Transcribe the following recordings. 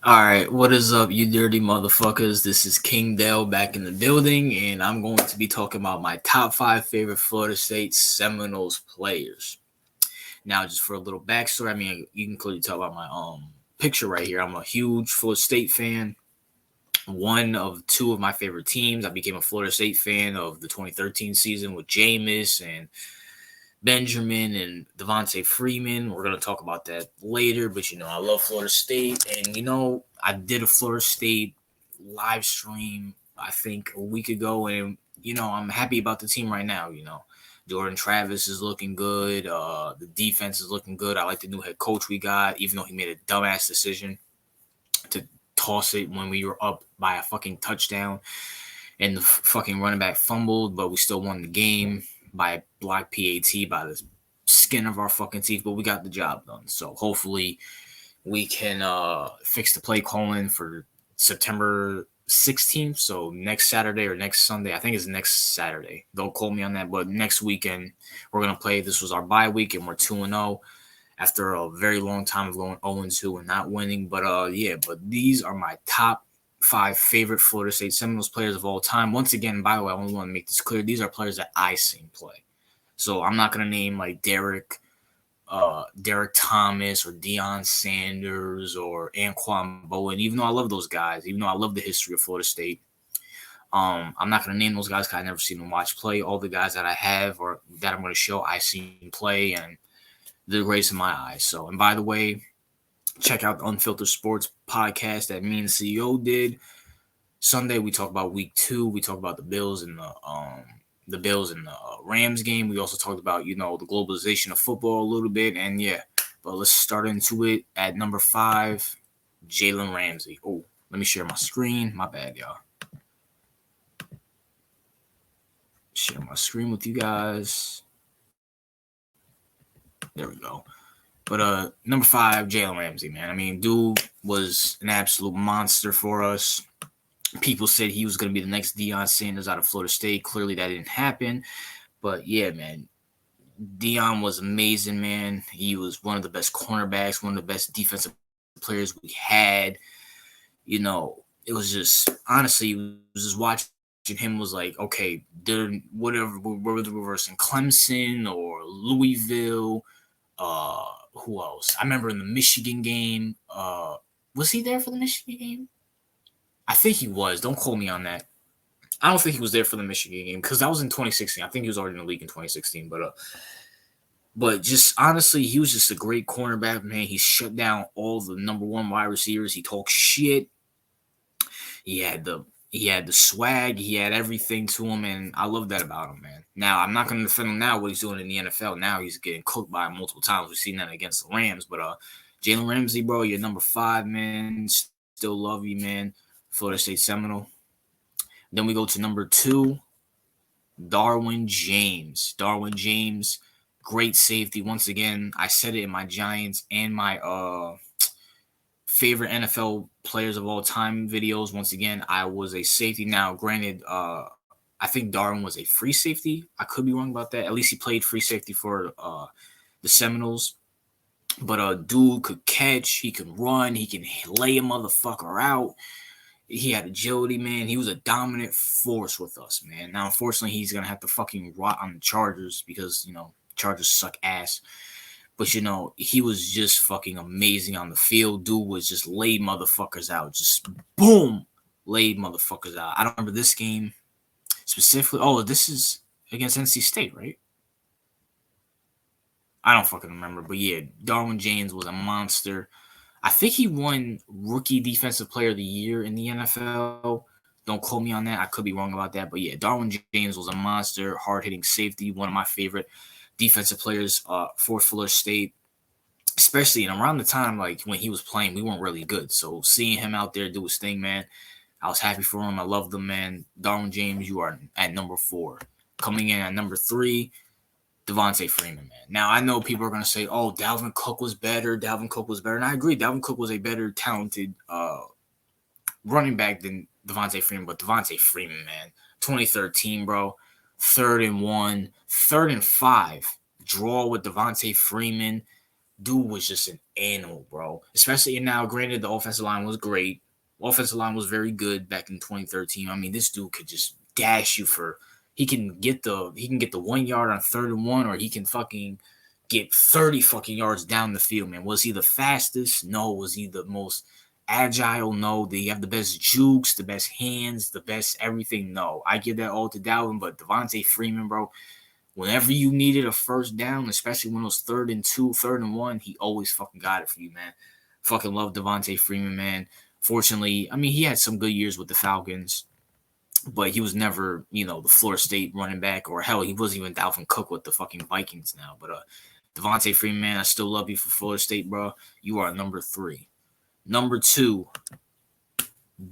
Alright, what is up, you dirty motherfuckers? This is King Dale back in the building, and I'm going to be talking about my top 5 favorite Florida State Seminoles players. Now, just for a little backstory, I mean, you can clearly tell by my picture right here. I'm a huge Florida State fan. One of two of my favorite teams. I became a Florida State fan of the 2013 season with James and Benjamin and Devontae Freeman. We're going to talk about that later, but I love Florida State. And I did a Florida State live stream, I think, a week ago, and I'm happy about the team right now. Jordan Travis is looking good. The defense is looking good. I like the new head coach we got, even though he made a dumbass decision to toss it when we were up by a fucking touchdown and the fucking running back fumbled, but we still won the game by a block PAT by the skin of our fucking teeth, but we got the job done. So hopefully we can fix the play calling for September 16th. So next Saturday or next Sunday, I think it's next Saturday. Don't quote me on that, but next weekend we're gonna play. This was our bye week, and we're 2-0 after a very long time of going 0-2 and not winning. But but these are my top 5 favorite Florida State Seminoles players of all time. Once again, by the way, I only want to make this clear. These are players that I seen play. So I'm not going to name like Derek Thomas or Deion Sanders or Anquan Bowen, even though I love those guys, even though I love the history of Florida State. I'm not going to name those guys because I never seen them watch play. All the guys that I have or that I'm going to show, I seen play, and they're the greatest in my eyes. So, and by the way, check out the Unfiltered Sports podcast that me and the CEO did. Sunday we talk about week 2. We talk about the Bills and the Rams game. We also talked about the globalization of football a little bit, and yeah. But let's start into it at number 5, Jalen Ramsey. Oh, let me share my screen. My bad, y'all. Share my screen with you guys. There we go. But number 5, Jalen Ramsey, man. I mean, dude was an absolute monster for us. People said he was going to be the next Deion Sanders out of Florida State. Clearly, that didn't happen. But yeah, man, Deion was amazing, man. He was one of the best cornerbacks, one of the best defensive players we had. It was just honestly, it was just watching him was like, okay, whatever, whether we're versing Clemson or Louisville. Who else? I remember in the Michigan game. Was he there for the Michigan game? I think he was. Don't quote me on that. I don't think he was there for the Michigan game because that was in 2016. I think he was already in the league in 2016. But just honestly, he was just a great cornerback, man. He shut down all the number 1 wide receivers. He talked shit. He had the swag. He had everything to him, and I love that about him, man. Now I'm not going to defend him now what he's doing in the NFL. Now he's getting cooked by him multiple times. We've seen that against the Rams. But Jalen Ramsey, bro, you're number 5, man. Still love you, man. Florida State Seminole. Then we go to number 2, Derwin James. Derwin James, great safety. Once again, I said it in my Giants and my favorite NFL players of all time videos. Once again, I was a safety. Now, granted, I think Darwin was a free safety. I could be wrong about that. At least he played free safety for the Seminoles. But dude could catch. He can run. He can lay a motherfucker out. He had agility, man. He was a dominant force with us, man. Now, unfortunately, he's going to have to fucking rot on the Chargers because, Chargers suck ass. But, he was just fucking amazing on the field. Dude was just laid motherfuckers out. Just boom, laid motherfuckers out. I don't remember this game specifically. Oh, this is against NC State, right? I don't fucking remember. But, yeah, Derwin James was a monster. I think he won Rookie Defensive Player of the Year in the NFL. Don't quote me on that. I could be wrong about that. But, yeah, Derwin James was a monster, hard-hitting safety, one of my favorite defensive players for Florida State, especially around the time like when he was playing, we weren't really good. So seeing him out there do his thing, man, I was happy for him. I loved him, man. Derwin James, you are at number 4. Coming in at number 3, Devontae Freeman, man. Now, I know people are going to say, oh, Dalvin Cook was better. And I agree. Dalvin Cook was a better talented running back than Devontae Freeman. But Devontae Freeman, man, 2013, bro, 3rd and 1, 3rd and 5, draw with Devontae Freeman. dude was just an animal, bro. Especially, and now, granted, the offensive line was great. Offensive line was very good back in 2013. I mean, this dude could just dash you for. He can get the 1 yard on 3rd and 1, or he can fucking get 30 fucking yards down the field, man. Was he the fastest? No. Was he the most agile? No. Did he have the best jukes, the best hands, the best everything? No. I give that all to Dalvin, but Devonta Freeman, bro, whenever you needed a first down, especially when it was 3rd and 2, 3rd and 1, he always fucking got it for you, man. Fucking love Devonta Freeman, man. Fortunately, I mean, he had some good years with the Falcons, but he was never, the Florida State running back, or hell, he wasn't even Dalvin Cook with the fucking Vikings now. But Devonta Freeman, man, I still love you for Florida State, bro. You are number 3. Number 2,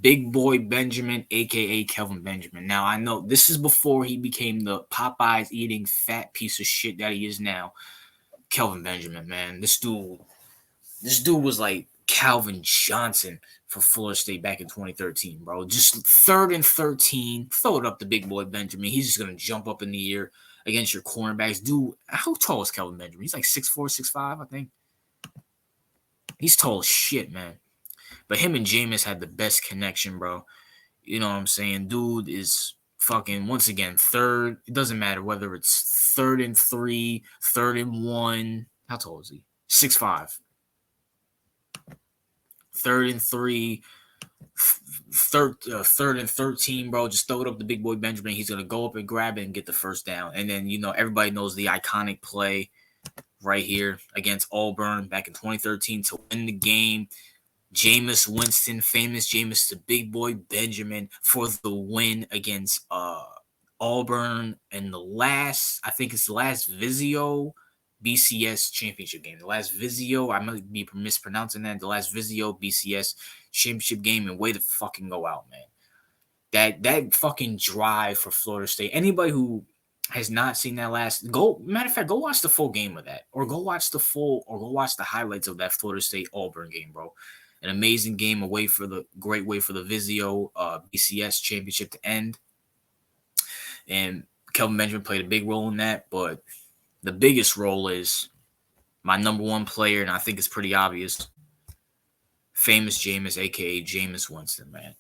Big Boy Benjamin, a.k.a. Kelvin Benjamin. Now, I know this is before he became the Popeyes eating fat piece of shit that he is now. Kelvin Benjamin, man. This dude was like Calvin Johnson for Florida State back in 2013, bro. Just 3rd and 13. Throw it up to Big Boy Benjamin. He's just going to jump up in the air against your cornerbacks. Dude, how tall is Kelvin Benjamin? He's like 6'4", 6'5", I think. He's tall as shit, man. But him and Jameis had the best connection, bro. You know what I'm saying? Dude is fucking, once again, 3rd. It doesn't matter whether it's 3rd and 3, 3rd and 1. How tall is he? 6'5". 3rd and 3, 3rd and 13, bro. Just throw it up to Big Boy Benjamin. He's going to go up and grab it and get the first down. And then, everybody knows the iconic play right here against Auburn back in 2013 to win the game. Jameis Winston, famous Jameis to Big Boy Benjamin for the win against Auburn in the last Vizio BCS championship game. The last Vizio, I might be mispronouncing that, the last Vizio BCS championship game, and way to fucking go out, man. That fucking drive for Florida State. Anybody who has not seen that matter of fact, go watch the full game of that, or go watch the highlights of that Florida State Auburn game, bro. An amazing game, great way for the Vizio BCS championship to end. And Kelvin Benjamin played a big role in that, but the biggest role is my number 1 player, and I think it's pretty obvious, famous Jameis, a.k.a. Jameis Winston, man.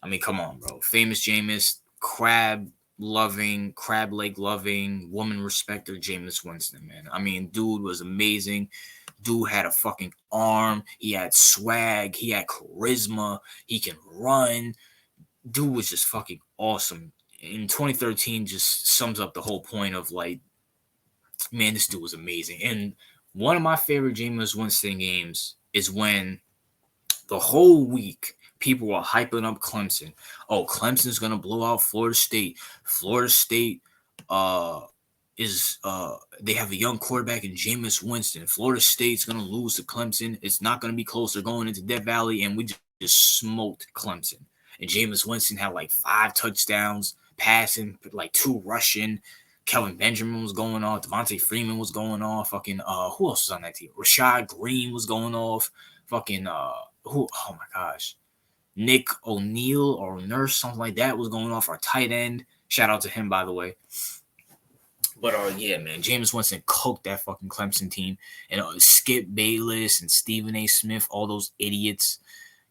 I mean, come on, bro. Famous Jameis, crab leg loving, woman respecter Jameis Winston, man. I mean, dude was amazing. Dude had a fucking arm. He had swag. He had charisma. He can run. Dude was just fucking awesome. In 2013, just sums up the whole point of, like, man, this dude was amazing. And one of my favorite Jameis Winston games is when the whole week people were hyping up Clemson. Oh, Clemson's going to blow out Florida State. Florida State they have a young quarterback in Jameis Winston. Florida State's going to lose to Clemson. It's not going to be close. They're going into Death Valley, and we just smoked Clemson. And Jameis Winston had like 5 touchdowns passing, like 2 rushing. Kelvin Benjamin was going off. Devonta Freeman was going off. Fucking who else was on that team? Rashad Green was going off. Fucking oh my gosh. Nick O'Neal or Nurse, something like that, was going off. Our tight end. Shout out to him, by the way. But yeah, man, Jameis Winston cooked that fucking Clemson team. And Skip Bayless and Stephen A. Smith, all those idiots,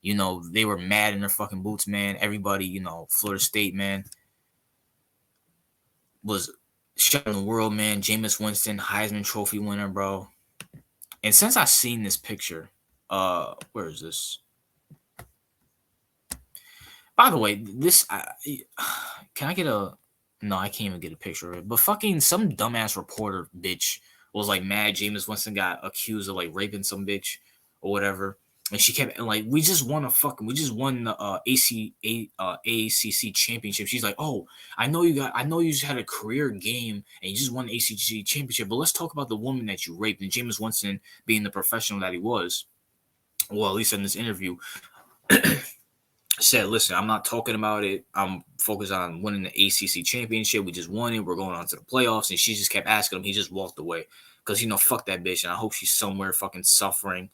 they were mad in their fucking boots, man. Everybody, Florida State, man, was shut in the world, man. Jameis Winston, Heisman Trophy winner, bro. And since I've seen this picture, where is this? By the way, can I get no, I can't even get a picture of it. But fucking some dumbass reporter bitch was like mad Jameis Winston got accused of like raping some bitch or whatever. And she kept like, we just won the ACC championship. She's like, oh, I know you just had a career game and you just won the ACC championship, but let's talk about the woman that you raped. And Jameis Winston, being the professional that he was, well, at least in this interview, said, listen, I'm not talking about it. I'm focused on winning the ACC championship. We just won it. We're going on to the playoffs. And she just kept asking him. He just walked away because, fuck that bitch. And I hope she's somewhere fucking suffering.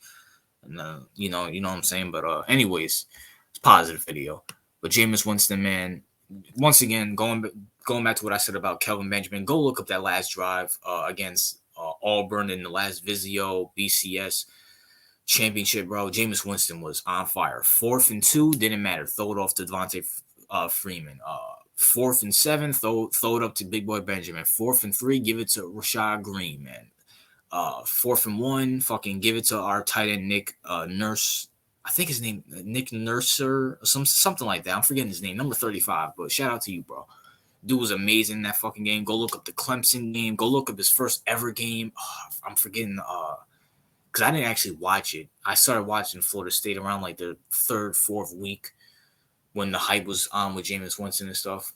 And, you know what I'm saying? But anyways, it's a positive video. But Jameis Winston, man, once again, going back to what I said about Kelvin Benjamin, go look up that last drive against Auburn in the last Vizio BCS championship, bro. Jameis Winston was on fire. 4th and 2, didn't matter. Throw it off to Devontae Freeman. 4th and 7, throw it up to Big Boy Benjamin. 4th and 3, give it to Rashad Green, man. 4th and 1, fucking give it to our tight end Nick Nurse. I think his name Nick Nurser or something like that. I'm forgetting his name, number 35. But shout out to you, bro. Dude was amazing in that fucking game. Go look up the Clemson game. Go look up his first ever game. I'm forgetting because I didn't actually watch it. I started watching Florida State around like the 3rd, 4th week when the hype was on with Jameis Winston and stuff.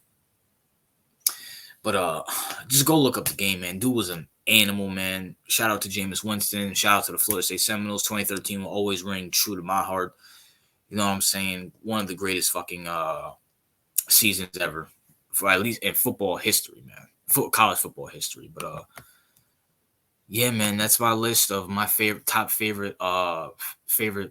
But just go look up the game, man. Dude was an animal, man. Shout out to Jameis Winston. Shout out to the Florida State Seminoles. 2013 will always ring true to my heart. You know what I'm saying? One of the greatest fucking seasons ever, for at least in football history, man. College football history. But yeah, man, that's my list of my top favorite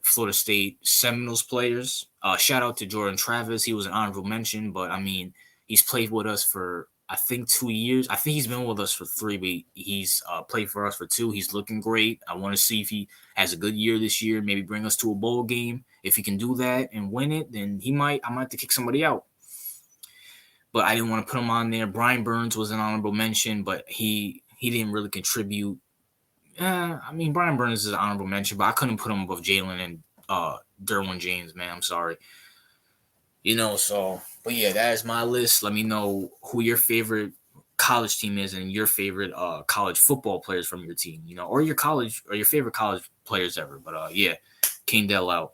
Florida State Seminoles players. Shout out to Jordan Travis. He was an honorable mention, but I mean, he's played with us for I think 2 years. I think he's been with us for 3, but he's played for us for 2. He's looking great. I want to see if he has a good year this year, maybe bring us to a bowl game. If he can do that and win it, then I might have to kick somebody out. But I didn't want to put him on there. Brian Burns was an honorable mention, but he didn't really contribute. I mean, Brian Burns is an honorable mention, but I couldn't put him above Jalen and derwinjames, man. I'm sorry. You know, so, but yeah, that is my list. Let me know who your favorite college team is and your favorite college football players from your team, you know, or your favorite college players ever. But yeah, King Dell out.